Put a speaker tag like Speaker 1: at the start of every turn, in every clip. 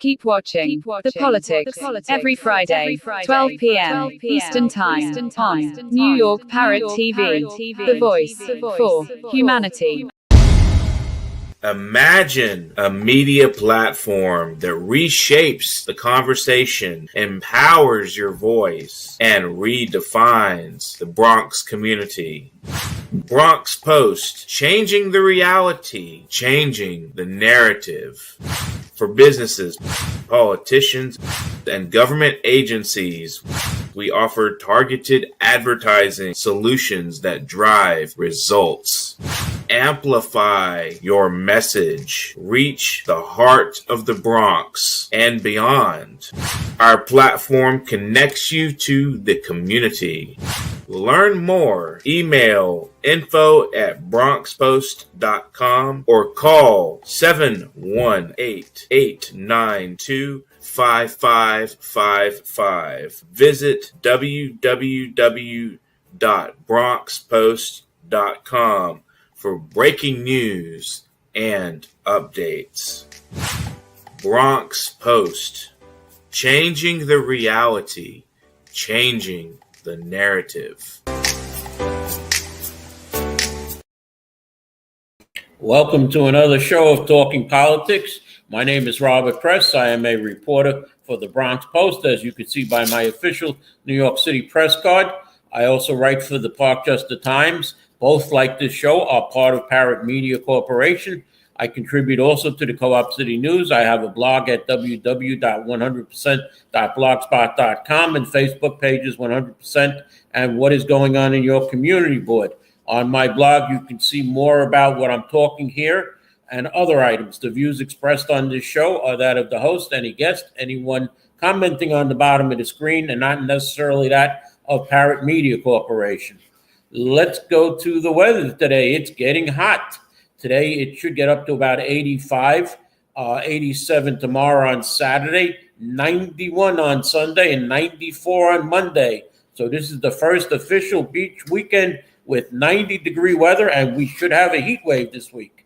Speaker 1: Keep watching The Politics every Friday, 12 p.m. Eastern Time on New York Parrot TV, the voice for humanity.
Speaker 2: Imagine a media platform that reshapes the conversation, empowers your voice, and redefines the Bronx community. Bronx Post, changing the reality, changing the narrative. For businesses, politicians, and government agencies, we offer targeted advertising solutions that drive results. Amplify your message. Reach the heart of the Bronx and beyond. Our platform connects you to the community. Learn more. Email info@bronxpost.com or call 718-892-5555. Visit www.bronxpost.com for breaking news and updates. Bronx Post, changing the reality, changing the narrative.
Speaker 3: Welcome to another show of Talking Politics. My name is Robert Press. I am a reporter for the Bronx Post, as you can see by my official New York City press card. I also write for the Parkchester Times. Both, like this show, are part of Parrot Media Corporation. I contribute also to the Co-op City News. I have a blog at www.100%.blogspot.com and Facebook pages 100% and What is Going On in Your Community Board. On my blog, you can see more about what I'm talking here and other items. The views expressed on this show are that of the host, any guest, anyone commenting on the bottom of the screen, and not necessarily that of Parrot Media Corporation. Let's go to the weather today. It's getting hot. Today, it should get up to about 85, 87 tomorrow on Saturday, 91 on Sunday, and 94 on Monday. So this is the first official beach weekend with 90-degree weather, and we should have a heat wave this week.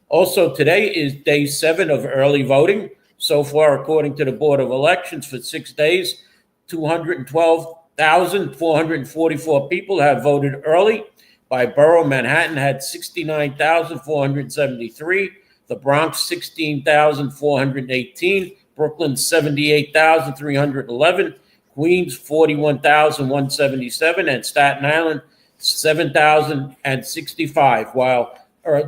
Speaker 3: Also, today is day 7 of early voting. So far, according to the Board of Elections, for 6 days, 212,444 people have voted early. By borough, Manhattan had 69,473, the Bronx 16,418, Brooklyn 78,311, Queens 41,177, and Staten Island 7,065. While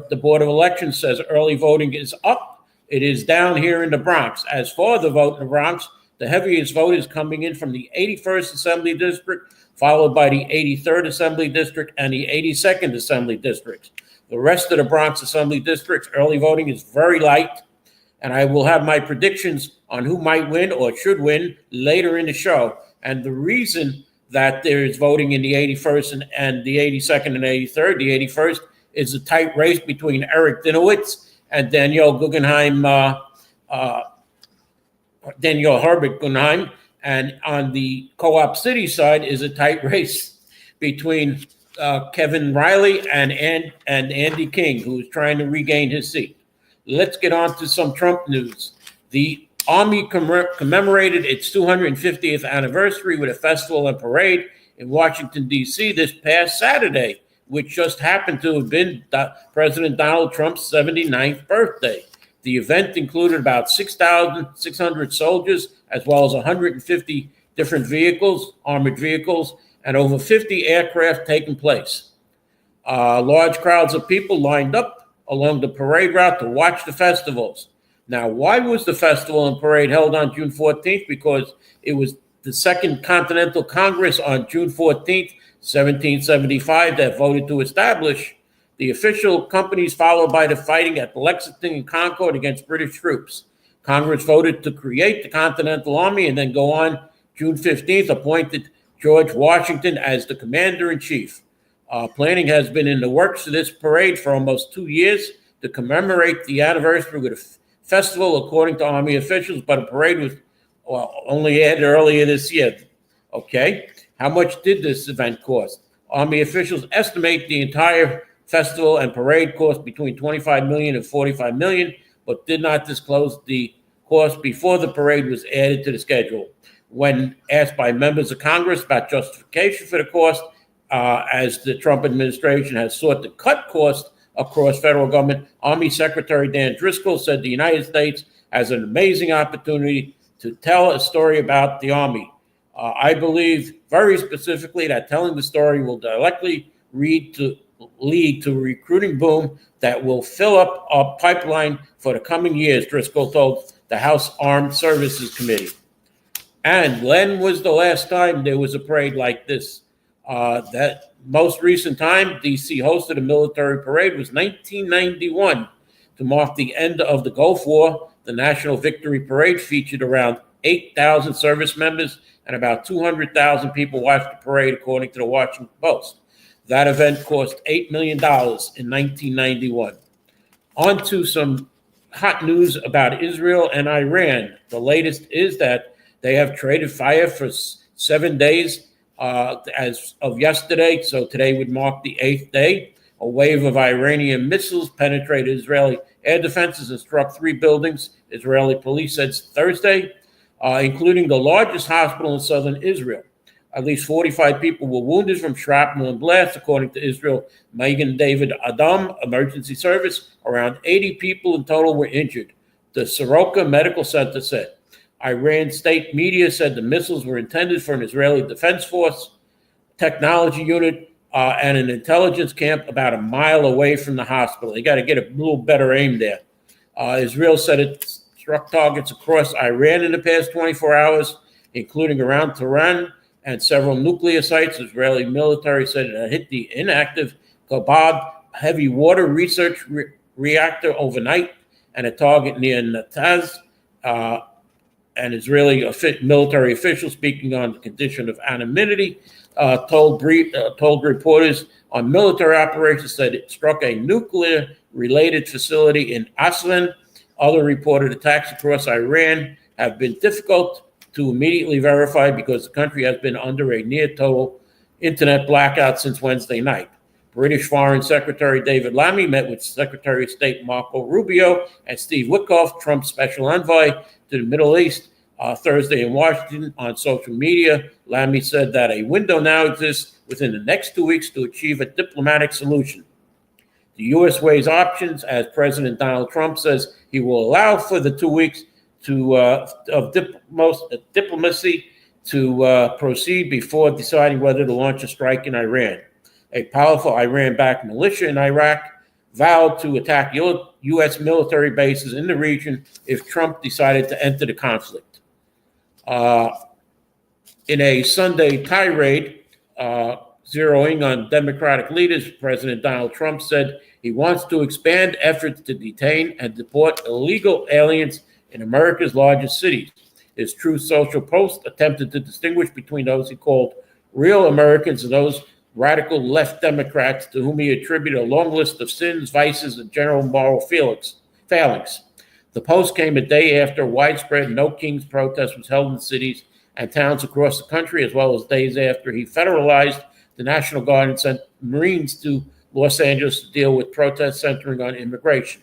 Speaker 3: the Board of Elections says early voting is up, it is down here in the Bronx. As for the vote in the Bronx, the heaviest vote is coming in from the 81st Assembly District, followed by the 83rd Assembly District and the 82nd Assembly District. The rest of the Bronx Assembly Districts, early voting is very light, and I will have my predictions on who might win or should win later in the show. And the reason that there is voting in the 81st and the 82nd and 83rd, the 81st is a tight race between Eric Dinowitz and Danielle Herbert Guggenheim. And on the Co-op City side is a tight race between Kevin Riley and Andy King, who is trying to regain his seat. Let's get on to some Trump news. The Army commemorated its 250th anniversary with a festival and parade in Washington, D.C. this past Saturday, which just happened to have been President Donald Trump's 79th birthday. The event included about 6,600 soldiers, as well as 150 different vehicles, armored vehicles, and over 50 aircraft taking place. Large crowds of people lined up along the parade route to watch the festivals. Now, why was the festival and parade held on June 14th? Because it was the Second Continental Congress on June 14th, 1775, that voted to establish the official companies, followed by the fighting at Lexington and Concord against British troops. Congress voted to create the Continental Army and then go on June 15th, appointed George Washington as the commander-in-chief. Planning has been in the works for this parade for almost 2 years to commemorate the anniversary with a festival, according to Army officials, but a parade was only added earlier this year. Okay, how much did this event cost? Army officials estimate the entire festival and parade cost between $25 million and $45 million, but did not disclose the course, before the parade was added to the schedule. When asked by members of Congress about justification for the cost, as the Trump administration has sought to cut costs across federal government, Army Secretary Dan Driscoll said the United States has an amazing opportunity to tell a story about the Army. I believe very specifically that telling the story will directly lead to a recruiting boom that will fill up our pipeline for the coming years, Driscoll told the House Armed Services Committee. And when was the last time there was a parade like this? That most recent time D.C. hosted a military parade was 1991 to mark the end of the Gulf War. The National Victory Parade featured around 8,000 service members and about 200,000 people watched the parade, according to the Washington Post. That event cost $8 million in 1991. On to some hot news about Israel and Iran. The latest is that they have traded fire for 7 days as of yesterday, so today would mark the 8th day. A wave of Iranian missiles penetrated Israeli air defenses and struck 3 buildings, Israeli police said Thursday, including the largest hospital in southern Israel. At least 45 people were wounded from shrapnel and blasts, according to Israel Magen David Adom Emergency Service. Around 80 people in total were injured, the Soroka Medical Center said. Iran state media said the missiles were intended for an Israeli Defense Force technology unit and an intelligence camp about a mile away from the hospital. They got to get a little better aim there. Israel said it struck targets across Iran in the past 24 hours, including around Tehran and several nuclear sites. Israeli military said it had hit the inactive Chabad heavy water research reactor overnight and a target near Natanz. An Israeli military official speaking on the condition of anonymity told reporters on military operations that it struck a nuclear-related facility in Aslan. Other reported attacks across Iran have been difficult to immediately verify because the country has been under a near-total internet blackout since Wednesday night. British Foreign Secretary David Lammy met with Secretary of State Marco Rubio and Steve Witkoff, Trump's special envoy to the Middle East, Thursday in Washington. On social media, Lammy said that a window now exists within the next 2 weeks to achieve a diplomatic solution. The U.S. weighs options as President Donald Trump says he will allow for the 2 weeks of diplomacy to proceed before deciding whether to launch a strike in Iran. A powerful Iran-backed militia in Iraq vowed to attack U.S. military bases in the region if Trump decided to enter the conflict. In a Sunday tirade, zeroing on Democratic leaders, President Donald Trump said he wants to expand efforts to detain and deport illegal aliens in America's largest cities. His Truth Social post attempted to distinguish between those he called real Americans and those radical left Democrats to whom he attributed a long list of sins, vices, and general moral failings. The post came a day after widespread No Kings protest was held in cities and towns across the country, as well as days after he federalized the National Guard and sent Marines to Los Angeles to deal with protests centering on immigration.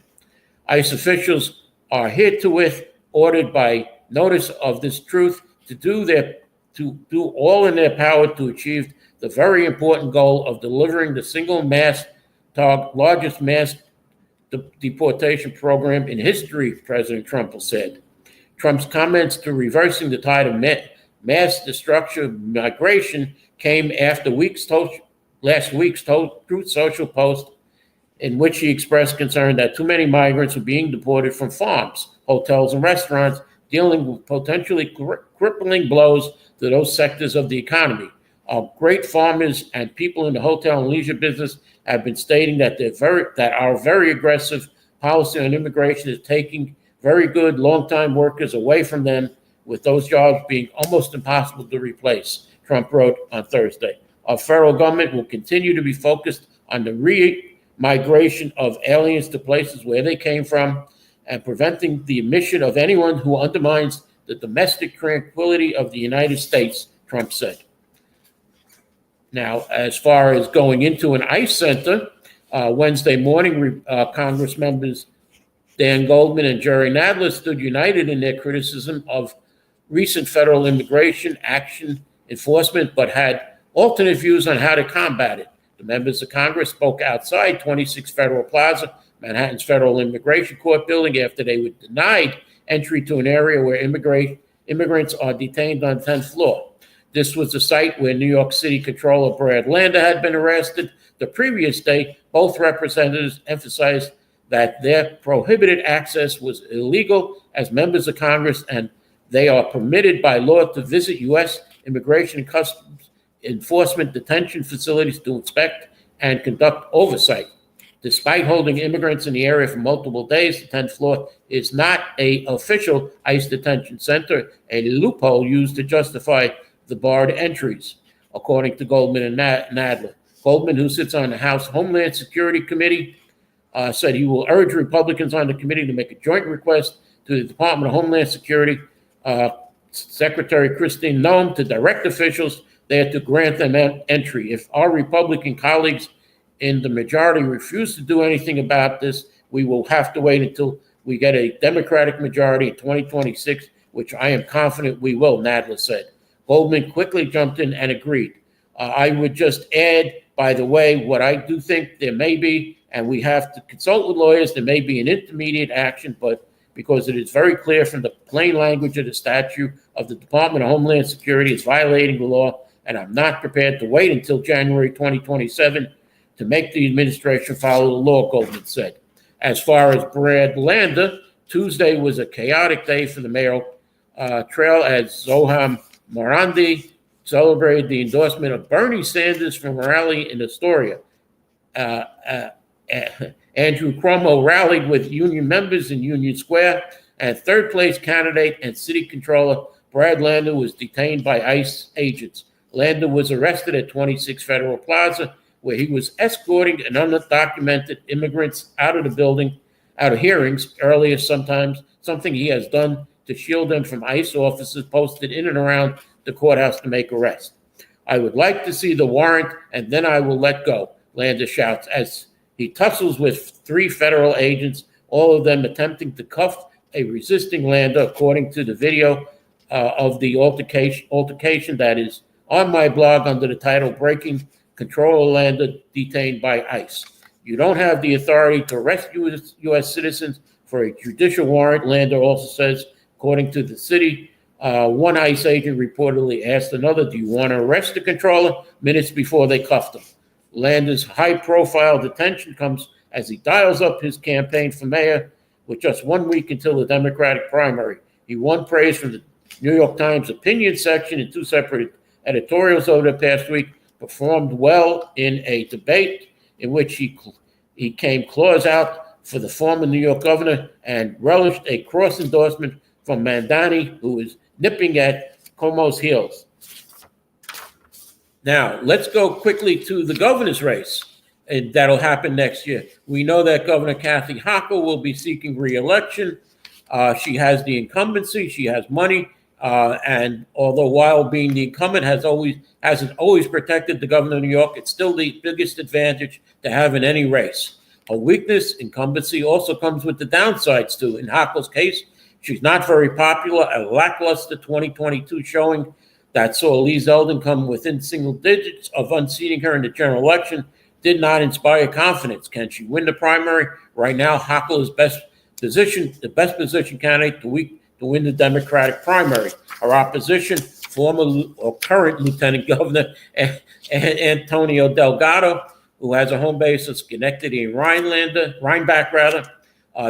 Speaker 3: ICE officials are herewith ordered by notice of this truth to do all in their power to achieve the very important goal of delivering the single largest mass deportation program in history, President Trump said. Trump's comments to reversing the tide of mass destruction migration came after last week's Truth Social post in which he expressed concern that too many migrants were being deported from farms, hotels, and restaurants, dealing with potentially crippling blows to those sectors of the economy. Great farmers and people in the hotel and leisure business have been stating that our very aggressive policy on immigration is taking very good long-time workers away from them, with those jobs being almost impossible to replace, Trump wrote on Thursday. Our federal government will continue to be focused on the re-migration of aliens to places where they came from and preventing the admission of anyone who undermines the domestic tranquility of the United States, Trump said. Now, as far as going into an ICE center, Wednesday morning, Congress members Dan Goldman and Jerry Nadler stood united in their criticism of recent federal immigration action enforcement, but had alternate views on how to combat it. The members of Congress spoke outside 26 Federal Plaza, Manhattan's federal immigration court building, after they were denied entry to an area where immigrants are detained on the 10th floor. This was the site where New York City Controller Brad Lander had been arrested. The previous day, both representatives emphasized that their prohibited access was illegal as members of Congress, and they are permitted by law to visit U.S. Immigration and Customs Enforcement detention facilities to inspect and conduct oversight. Despite holding immigrants in the area for multiple days, the 10th floor is not an official ICE detention center, a loophole used to justify the barred entries, according to Goldman and Nadler. Goldman, who sits on the House Homeland Security Committee, said he will urge Republicans on the committee to make a joint request to the Department of Homeland Security Secretary Christine Noem to direct officials there to grant them entry. If our Republican colleagues in the majority refuse to do anything about this, we will have to wait until we get a Democratic majority in 2026, which I am confident we will, Nadler said. Goldman quickly jumped in and agreed. I would just add, by the way, what I do think there may be, and we have to consult with lawyers, there may be an intermediate action, but because it is very clear from the plain language of the statute of the Department of Homeland Security is violating the law, and I'm not prepared to wait until January 2027 to make the administration follow the law, Goldman said. As far as Brad Lander, Tuesday was a chaotic day for the mayoral trail as Zoham Morandi celebrated the endorsement of Bernie Sanders from a rally in Astoria. Andrew Cuomo rallied with union members in Union Square, and third place candidate and city controller Brad Lander was detained by ICE agents. Lander was arrested at 26 Federal Plaza, where he was escorting an undocumented immigrants out of the building, out of hearings earlier, something he has done to shield them from ICE officers posted in and around the courthouse to make arrests. I would like to see the warrant, and then I will let go, Lander shouts as he tussles with 3 federal agents, all of them attempting to cuff a resisting Lander, according to the video of the altercation that is on my blog under the title Breaking Control of Lander Detained by ICE. You don't have the authority to arrest U.S. citizens for a judicial warrant, Lander also says, according to the city. One ICE agent reportedly asked another, do you want to arrest the controller? Minutes before they cuffed him. Lander's high-profile detention comes as he dials up his campaign for mayor with just 1 week until the Democratic primary. He won praise from the New York Times opinion section in 2 separate editorials over the past week, performed well in a debate in which he came claws out for the former New York governor and relished a cross-endorsement from Mandani, who is nipping at Cuomo's heels. Now, let's go quickly to the governor's race, and that'll happen next year. We know that Governor Kathy Hochul will be seeking re-election. She has the incumbency. She has money. And although while being the incumbent hasn't always protected the governor of New York, it's still the biggest advantage to have in any race. A weakness, incumbency, also comes with the downsides too. In Hochul's case, she's not very popular. A lackluster 2022 showing that saw Lee Zeldin come within single digits of unseating her in the general election did not inspire confidence. Can she win the primary? Right now, Hochul is the best position candidate to win the Democratic primary. Her opposition, former or current Lieutenant Governor Antonio Delgado, who has a home base of Schenectady and Rhinebeck.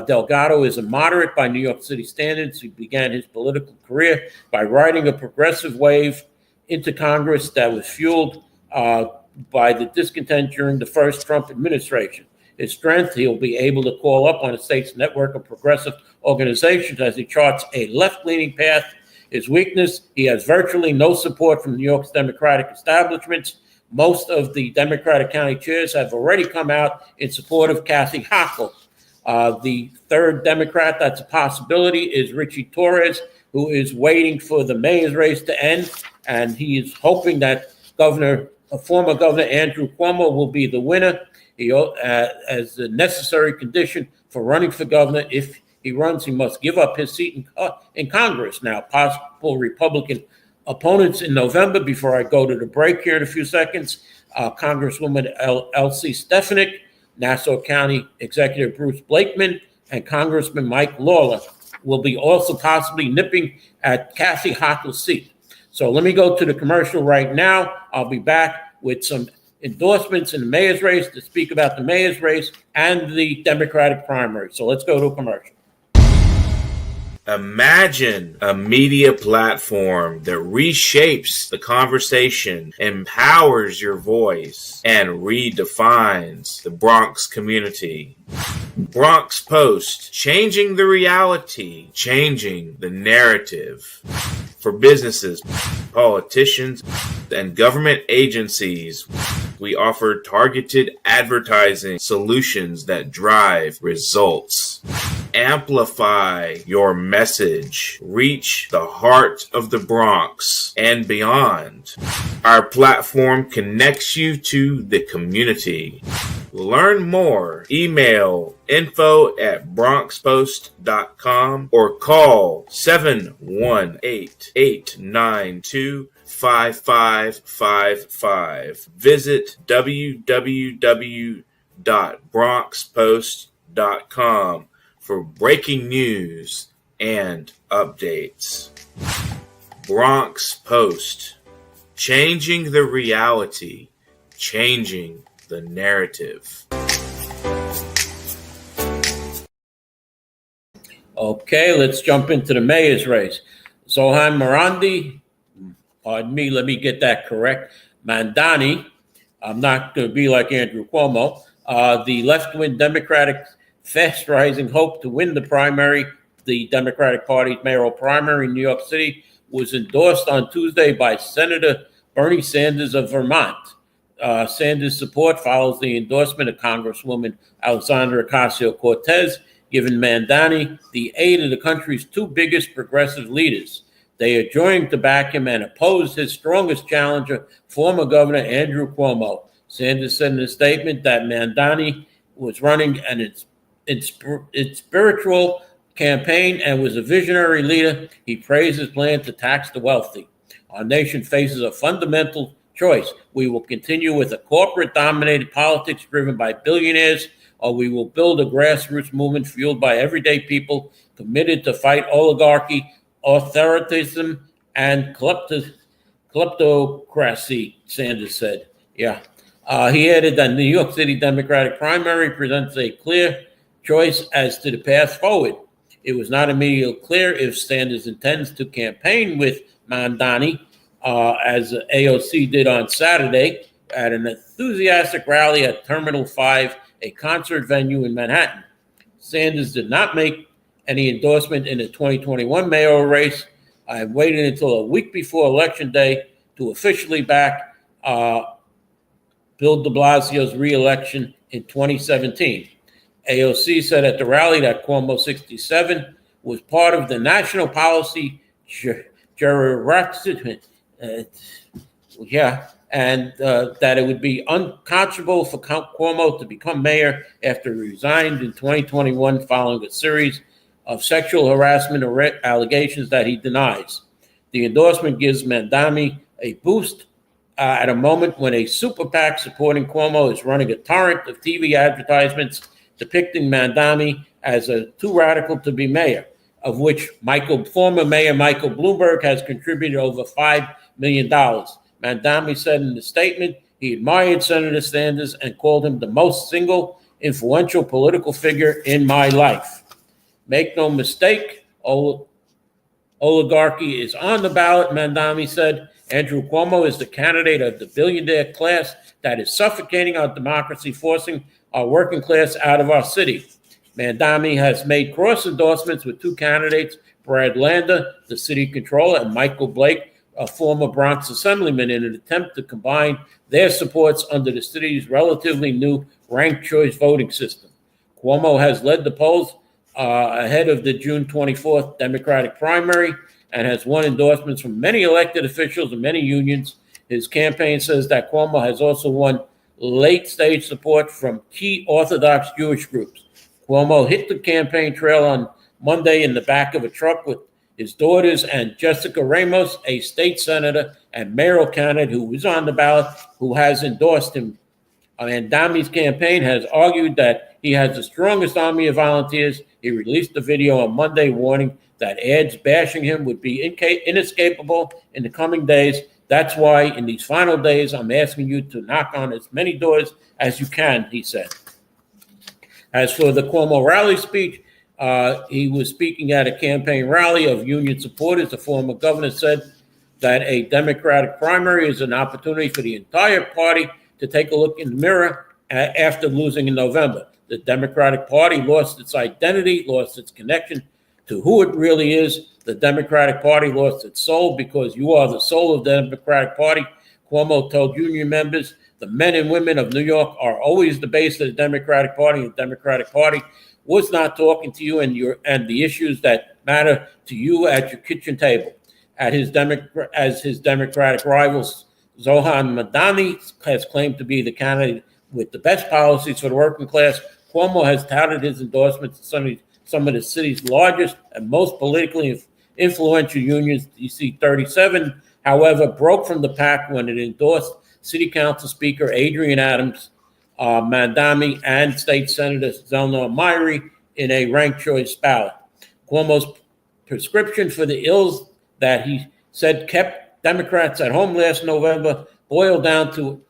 Speaker 3: Delgado is a moderate by New York City standards. He began his political career by riding a progressive wave into Congress that was fueled by the discontent during the first Trump administration. His strength, he'll be able to call up on the state's network of progressive organizations as he charts a left-leaning path. His weakness, he has virtually no support from New York's Democratic establishments. Most of the Democratic county chairs have already come out in support of Kathy Hochul. The third Democrat that's a possibility is Richie Torres, who is waiting for the mayor's race to end, and he is hoping that Governor Former Governor Andrew Cuomo will be the winner. He, as a necessary condition for running for governor, if he runs, he must give up his seat in Congress. Now, possible Republican opponents in November, before I go to the break here in a few seconds, Congresswoman Elsie Stefanik, Nassau County Executive Bruce Blakeman, and Congressman Mike Lawler will be also possibly nipping at Kathy Hochul's seat. So let me go to the commercial right now. I'll be back with some endorsements in the mayor's race to speak about the mayor's race and the Democratic primary. So let's go to a commercial.
Speaker 2: Imagine a media platform that reshapes the conversation, empowers your voice, and redefines the Bronx community. Bronx Post, changing the reality, changing the narrative. For businesses, politicians, and government agencies, we offer targeted advertising solutions that drive results. Amplify your message. Reach the heart of the Bronx and beyond. Our platform connects you to the community. Learn more. Email info@bronxpost.com or call 718-892-5555. Visit www.bronxpost.com for breaking news and updates. Bronx Post, changing the reality, changing the narrative.
Speaker 3: Okay, let's jump into the mayor's race. Zohan Marandi, pardon me, let me get that correct. Mandani, I'm not going to be like Andrew Cuomo, the left-wing Democratic fast-rising hope to win the primary, the Democratic Party's mayoral primary in New York City, was endorsed on Tuesday by Senator Bernie Sanders of Vermont. Sanders' support follows the endorsement of Congresswoman Alexandra Ocasio-Cortez, giving Mandani the aid of the country's two biggest progressive leaders. They are joined to back him and oppose his strongest challenger, former Governor Andrew Cuomo. Sanders said in a statement that Mandani was running its spiritual campaign and was a visionary leader. He praised his plan to tax the wealthy. Our nation faces a fundamental choice. We will continue with a corporate-dominated politics driven by billionaires, or we will build a grassroots movement fueled by everyday people committed to fight oligarchy, authoritarianism, and kleptocracy, Sanders said. Yeah. He added that the New York City Democratic primary presents a clear choice as to the path forward. It was not immediately clear if Sanders intends to campaign with Mandani, as AOC did on Saturday at an enthusiastic rally at Terminal 5, a concert venue in Manhattan. Sanders did not make any endorsement in the 2021 mayoral race. I waited until a week before Election Day to officially back Bill de Blasio's re-election in 2017. AOC said at the rally that Cuomo 67 was part of the national policy and that it would be unconscionable for Cuomo to become mayor after he resigned in 2021 following a series of sexual harassment allegations that he denies. The endorsement gives Mandani a boost at a moment when a super PAC supporting Cuomo is running a torrent of TV advertisements depicting Mandani as too radical to be mayor, of which former Mayor Michael Bloomberg has contributed over $5 million. Mandani said in the statement he admired Senator Sanders and called him the most single influential political figure in my life. Make no mistake, oligarchy is on the ballot, Mandani said. Andrew Cuomo is the candidate of the billionaire class that is suffocating our democracy, forcing our working class out of our city. Mandani has made cross endorsements with two candidates, Brad Lander, the city controller, and Michael Blake, a former Bronx assemblyman, in an attempt to combine their supports under the city's relatively new ranked choice voting system. Cuomo has led the polls ahead of the June 24th Democratic primary and has won endorsements from many elected officials and many unions. His campaign says that Cuomo has also won late-stage support from key Orthodox Jewish groups. Cuomo hit the campaign trail on Monday in the back of a truck with his daughters and Jessica Ramos, a state senator and mayoral candidate who was on the ballot, who has endorsed him. And Dami's campaign has argued that he has the strongest army of volunteers. He released a video on Monday warning that ads bashing him would be inescapable in the coming days. That's why in these final days, I'm asking you to knock on as many doors as you can, he said. As for the Cuomo rally speech, he was speaking at a campaign rally of union supporters. The former governor said that a Democratic primary is an opportunity for the entire party to take a look in the mirror after losing in November. The Democratic Party lost its identity, lost its connection to who it really is. The Democratic Party lost its soul because you are the soul of the Democratic Party. Cuomo told union members, the men and women of New York are always the base of the Democratic Party. The Democratic Party was not talking to you and the issues that matter to you at your kitchen table. As his Democratic rivals, Zohan Madani has claimed to be the candidate with the best policies for the working class. Cuomo has touted his endorsements to some of the city's largest and most politically influential unions. DC 37, however, broke from the pack when it endorsed City Council Speaker Adrian Adams, Madami, and State Senator Zelnor Myrie in a ranked choice ballot. Cuomo's prescription for the ills that he said kept Democrats at home last November boiled down to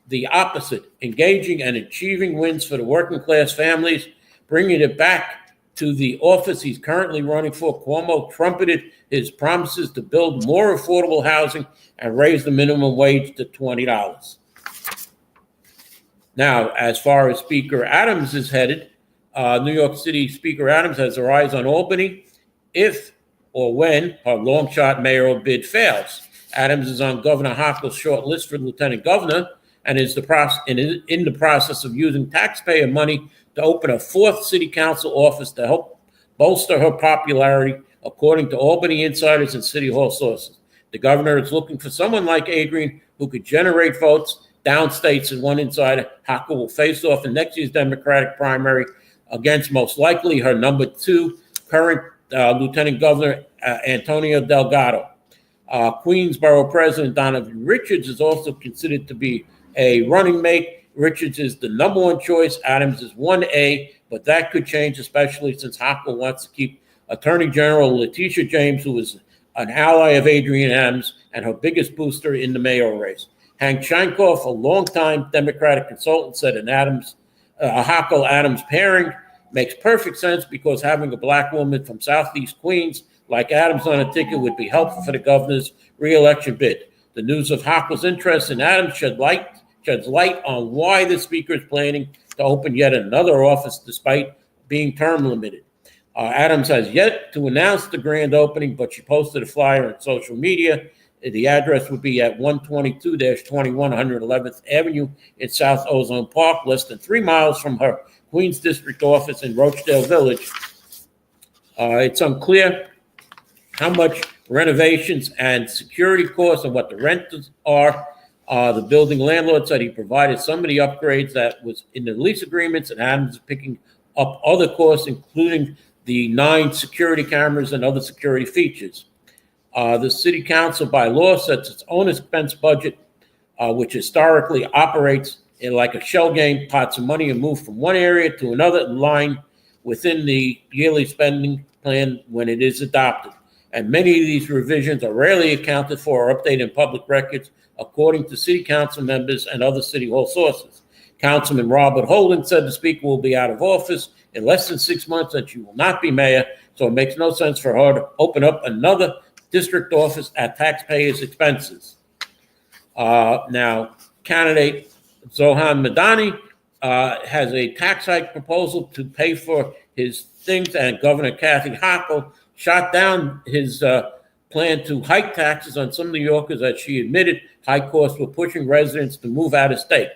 Speaker 3: the opposite: engaging and achieving wins for the working class families, bringing it back to the office he's currently running for. Cuomo trumpeted his promises to build more affordable housing and raise the minimum wage to $20. Now, as far as Speaker Adams is headed, New York City Speaker Adams has her eyes on Albany if or when her long shot mayoral bid fails. Adams is on Governor Hochul's short list for lieutenant governor and is in the process of using taxpayer money to open a fourth city council office to help bolster her popularity, according to Albany insiders and City Hall sources. The governor is looking for someone like Adrian who could generate votes downstate, and one insider. Hochul will face off in next year's Democratic primary against most likely her number two, current Lieutenant Governor Antonio Delgado. Queensborough President Donovan Richards is also considered to be a running mate. Richards is the number one choice. Adams is 1A, but that could change, especially since Hochul wants to keep Attorney General Letitia James, who is an ally of Adrian Adams and her biggest booster in the mayoral race. Hank Shankoff, a longtime Democratic consultant, said an Hochul-Adams pairing makes perfect sense because having a black woman from Southeast Queens like Adams on a ticket would be helpful for the governor's re-election bid. The news of Hochul's interest in Adams sheds light on why the speaker is planning to open yet another office despite being term limited. Adams has yet to announce the grand opening, but she posted a flyer on social media. The address would be at 122-21 111th Avenue in South Ozone Park, less than 3 miles from her Queens District office in Rochdale Village. It's unclear how much renovations and security costs and what the rentals are. The building landlord said he provided some of the upgrades that was in the lease agreements, and Adams is picking up other costs, including the 9 security cameras and other security features. The city council by law sets its own expense budget, which historically operates in like a shell game. Pots of money are moved from one area to another line within the yearly spending plan when it is adopted. And many of these revisions are rarely accounted for or updated in public records, according to city council members and other city hall sources. Councilman Robert Holden said the speaker will be out of office in less than 6 months and she will not be mayor, so it makes no sense for her to open up another district office at taxpayers' expenses. Now, candidate Zohan Madani has a tax hike proposal to pay for his things, and Governor Kathy Hochul shot down his plan to hike taxes on some New Yorkers, as she admitted high costs were pushing residents to move out of state.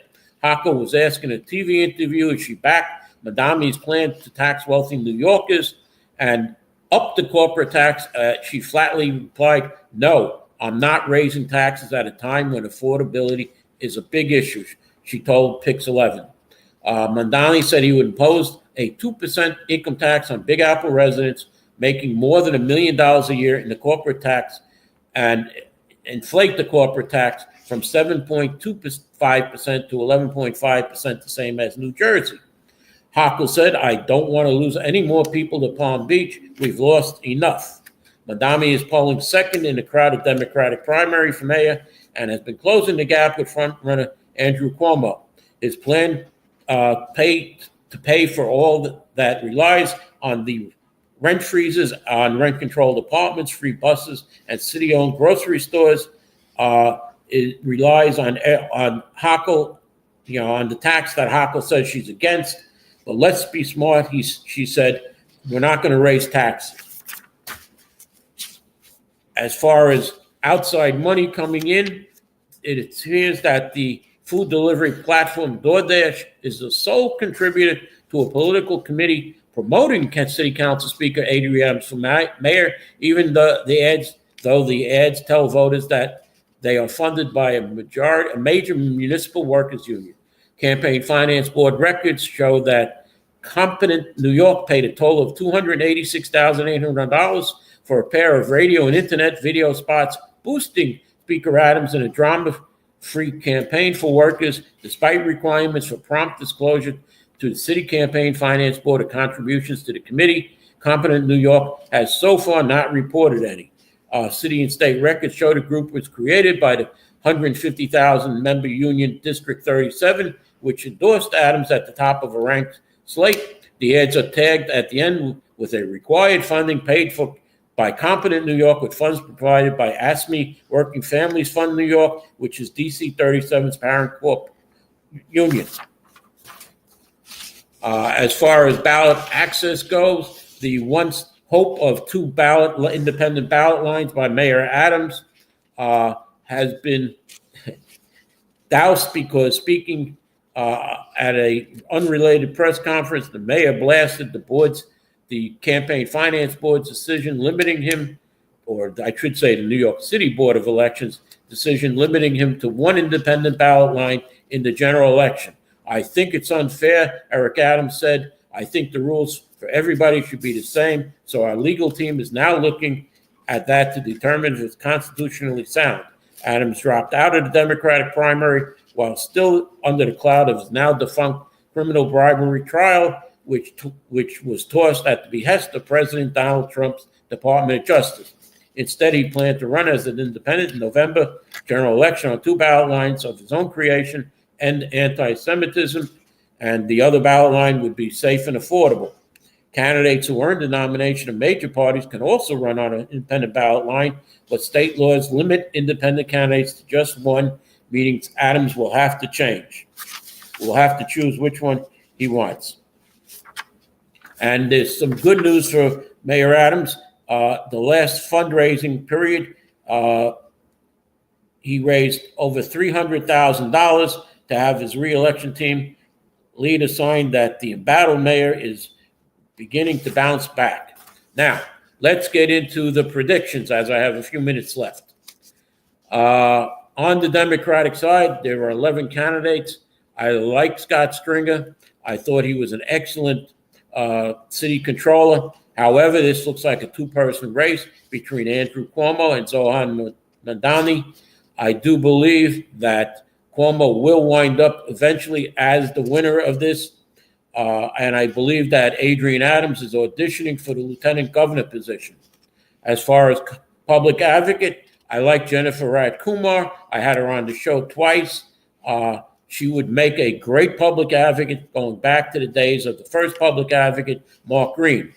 Speaker 3: Hochul was asked in a TV interview if she backed Madami's plan to tax wealthy New Yorkers and up the corporate tax. She flatly replied, no, I'm not raising taxes at a time when affordability is a big issue, she told Pix 11. Mandani said he would impose a 2% income tax on Big Apple residents making more than $1 million a year in the corporate tax and inflate the corporate tax from 7.25% to 11.5%, the same as New Jersey. Hochul said, I don't want to lose any more people to Palm Beach. We've lost enough. Mandani is polling second in the crowded Democratic primary for mayor and has been closing the gap with frontrunner Andrew Cuomo. His plan to pay for all that relies on the rent freezes on rent-controlled apartments, free buses, and city-owned grocery stores. It relies on Hochul, on the tax that Hochul says she's against. But let's be smart, she said, we're not going to raise taxes. As far as outside money coming in, it appears that the food delivery platform DoorDash is the sole contributor to a political committee promoting City Council Speaker Adrienne Adams for mayor, even though the ads tell voters that they are funded by a major municipal workers union. Campaign Finance Board records show that Competent New York paid a total of $286,800 for a pair of radio and internet video spots boosting Speaker Adams in a drama-free campaign for workers, despite requirements for prompt disclosure to the City Campaign Finance Board of contributions to the committee. Competent New York has so far not reported any. City and state records show the group was created by the 150,000-member union District 37, which endorsed Adams at the top of a ranked slate. The ads are tagged at the end with a required funding paid for by Competent New York with funds provided by ASME Working Families Fund New York, which is DC 37's parent corp union. As far as ballot access goes, the once hope of two independent ballot lines by Mayor Adams has been doused because speaking at a unrelated press conference, the mayor blasted the Campaign Finance Board's decision limiting him, or I should say the New York City Board of Elections decision limiting him to one independent ballot line in the general election. I think it's unfair, Eric Adams said. I think the rules for everybody should be the same. So our legal team is now looking at that to determine if it's constitutionally sound. Adams dropped out of the Democratic primary while still under the cloud of his now defunct criminal bribery trial, which was tossed at the behest of President Donald Trump's Department of Justice. Instead, he planned to run as an independent in November general election on two ballot lines of his own creation, End Anti-Semitism, and the other ballot line would be Safe and Affordable. Candidates who earned the nomination of major parties can also run on an independent ballot line, but state laws limit independent candidates to just one, meaning Adams will have to change. Will have to choose which one he wants. And there's some good news for Mayor Adams. The last fundraising period, he raised over $300,000 to have his reelection team lead a sign that the embattled mayor is beginning to bounce back. Now, let's get into the predictions as I have a few minutes left. On the Democratic side, there are 11 candidates. I like Scott Stringer. I thought he was an excellent city controller. However, this looks like a two-person race between Andrew Cuomo and Zohan Mandani. I do believe that Cuomo will wind up eventually as the winner of this. And I believe that Adrienne Adams is auditioning for the lieutenant governor position. As far as public advocate, I like Jennifer Radkumar. I had her on the show twice. She would make a great public advocate going back to the days of the first public advocate, Mark Green.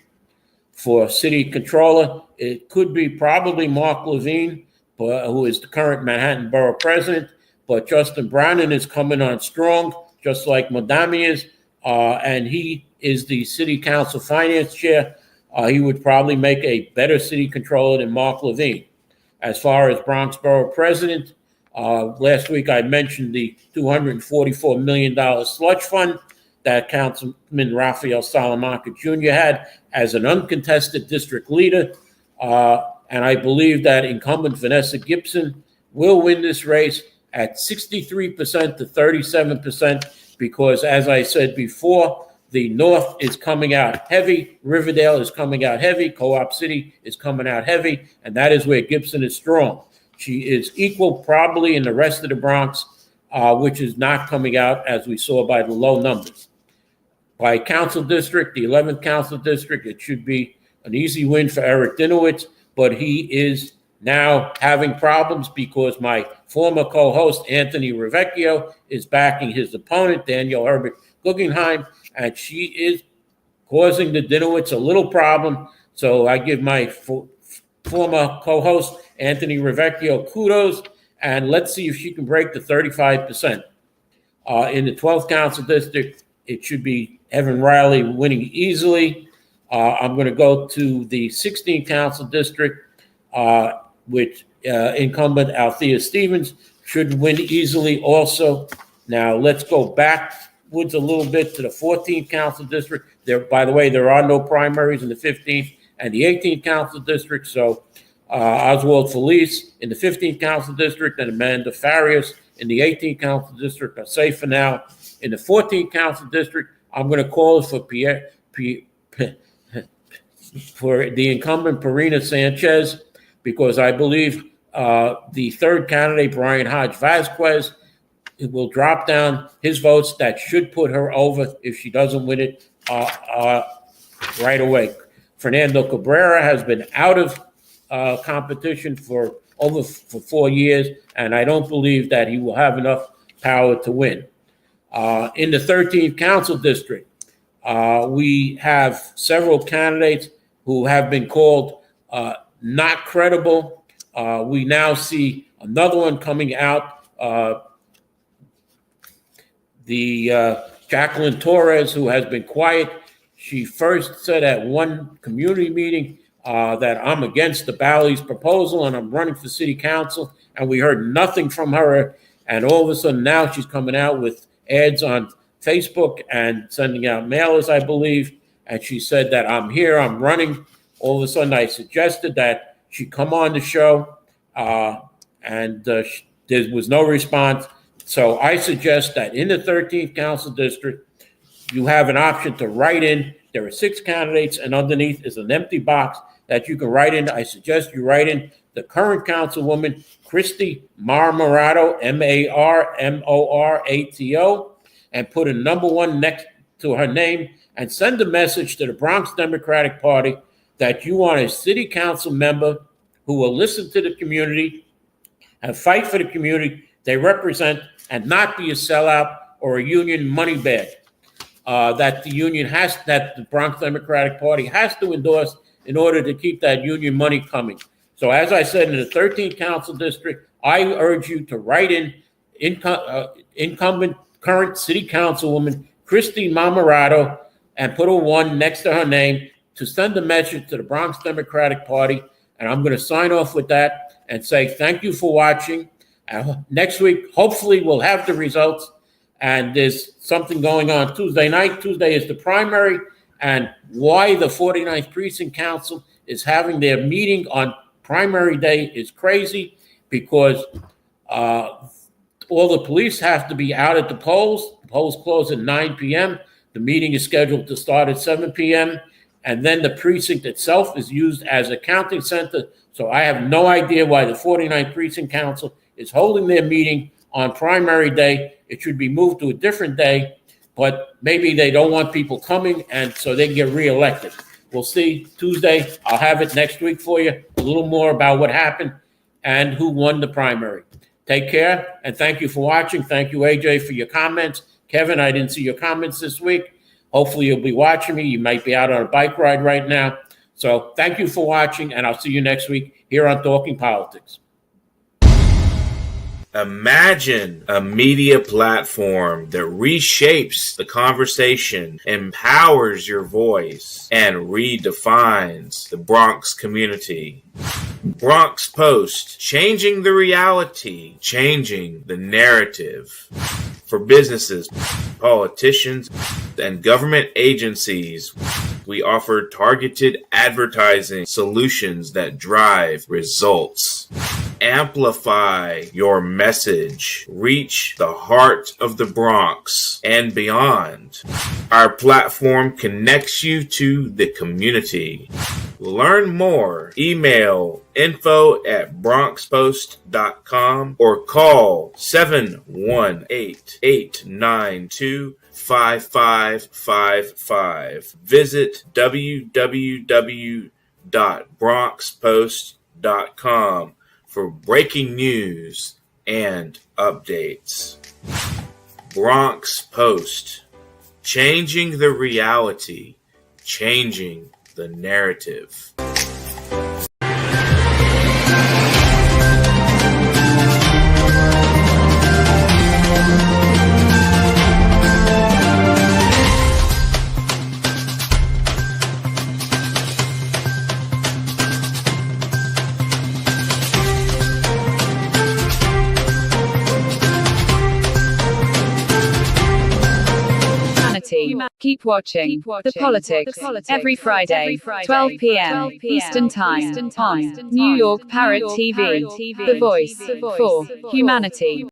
Speaker 3: For city controller, it could be probably Mark Levine, who is the current Manhattan Borough president, but Justin Brannan is coming on strong, just like Madami is, and he is the city council finance chair. He would probably make a better city controller than Mark Levine. As far as Bronx Borough president, last week I mentioned the $244 million sludge fund that Councilman Raphael Salamanca Jr. had as an uncontested district leader. And I believe that incumbent Vanessa Gibson will win this race at 63% to 37%, because, as I said before, the North is coming out heavy, Riverdale is coming out heavy, Co-op City is coming out heavy, and that is where Gibson is strong. She is equal probably in the rest of the Bronx, which is not coming out, as we saw by the low numbers. By council district, the 11th council district, it should be an easy win for Eric Dinowitz, but he is now having problems because my former co-host, Anthony Rivecchio, is backing his opponent, Danielle Herbert Guggenheim, and she is causing the Dinowitz a little problem. So I give my former co-host, Anthony Rivecchio, kudos, and let's see if she can break the 35%. In the 12th council district, it should be Evan Riley winning easily. I'm going to go to the 16th council district, which incumbent Althea Stevens should win easily also. Now let's go backwards a little bit to the 14th council district. There, by the way, there are no primaries in the 15th and the 18th council district. So Oswald Felice in the 15th council district and Amanda Farias in the 18th council district are safe for now. In the 14th council district, I'm going to call it for the incumbent Perina Sanchez, because I believe the third candidate, Brian Hodge Vasquez, will drop down his votes. That should put her over if she doesn't win it right away. Fernando Cabrera has been out of competition for 4 years, and I don't believe that he will have enough power to win. In the 13th council district, we have several candidates who have been called not credible. We now see another one coming out, Jacqueline Torres, who has been quiet. She first said at one community meeting that I'm against the Bally's proposal and I'm running for city council, and we heard nothing from her. And all of a sudden now she's coming out with ads on Facebook and sending out mailers, I believe. And she said that I'm here, I'm running. All of a sudden I suggested that she come on the show, and there was no response. So I suggest that in the 13th council district, you have an option to write in. There are 6 candidates, and underneath is an empty box that you can write in. I suggest you write in the current councilwoman, Christy Marmorato, Marmorato, and put a number 1 next to her name, and send a message to the Bronx Democratic Party that you want a city council member who will listen to the community and fight for the community they represent, and not be a sellout or a union money bag that the Bronx Democratic Party has to endorse in order to keep that union money coming. So as I said, in the 13th council district, I urge you to write in incumbent current city councilwoman Christy Marmorato and put a 1 next to her name to send a message to the Bronx Democratic Party. And I'm going to sign off with that and say thank you for watching. Next week, hopefully, we'll have the results. And there's something going on Tuesday night. Tuesday is the primary, and why the 49th Precinct Council is having their meeting on primary day is crazy, because all the police have to be out at the polls. The polls close at 9 p.m. The meeting is scheduled to start at 7 p.m. And then the precinct itself is used as a counting center. So I have no idea why the 49th Precinct Council is holding their meeting on primary day. It should be moved to a different day, but maybe they don't want people coming, and so they can get reelected. We'll see. Tuesday, I'll have it next week for you, a little more about what happened and who won the primary. Take care, and thank you for watching. Thank you, AJ, for your comments. Kevin, I didn't see your comments this week. Hopefully you'll be watching me. You might be out on a bike ride right now. So thank you for watching, and I'll see you next week here on Talking Politics.
Speaker 2: Imagine a media platform that reshapes the conversation, empowers your voice, and redefines the Bronx community. Bronx Post, changing the reality, changing the narrative. For businesses, politicians, and government agencies, we offer targeted advertising solutions that drive results. Amplify your message. Reach the heart of the Bronx and beyond. Our platform connects you to the community. Learn more. Email info@bronxpost.com or call 718-892-5555. Visit www.bronxpost.com for breaking news and updates. Bronx Post. Changing the reality. Changing the narrative.
Speaker 1: Keep watching The Politics every Friday, 12 p.m. Eastern Time on New York Parrot TV, the voice for humanity.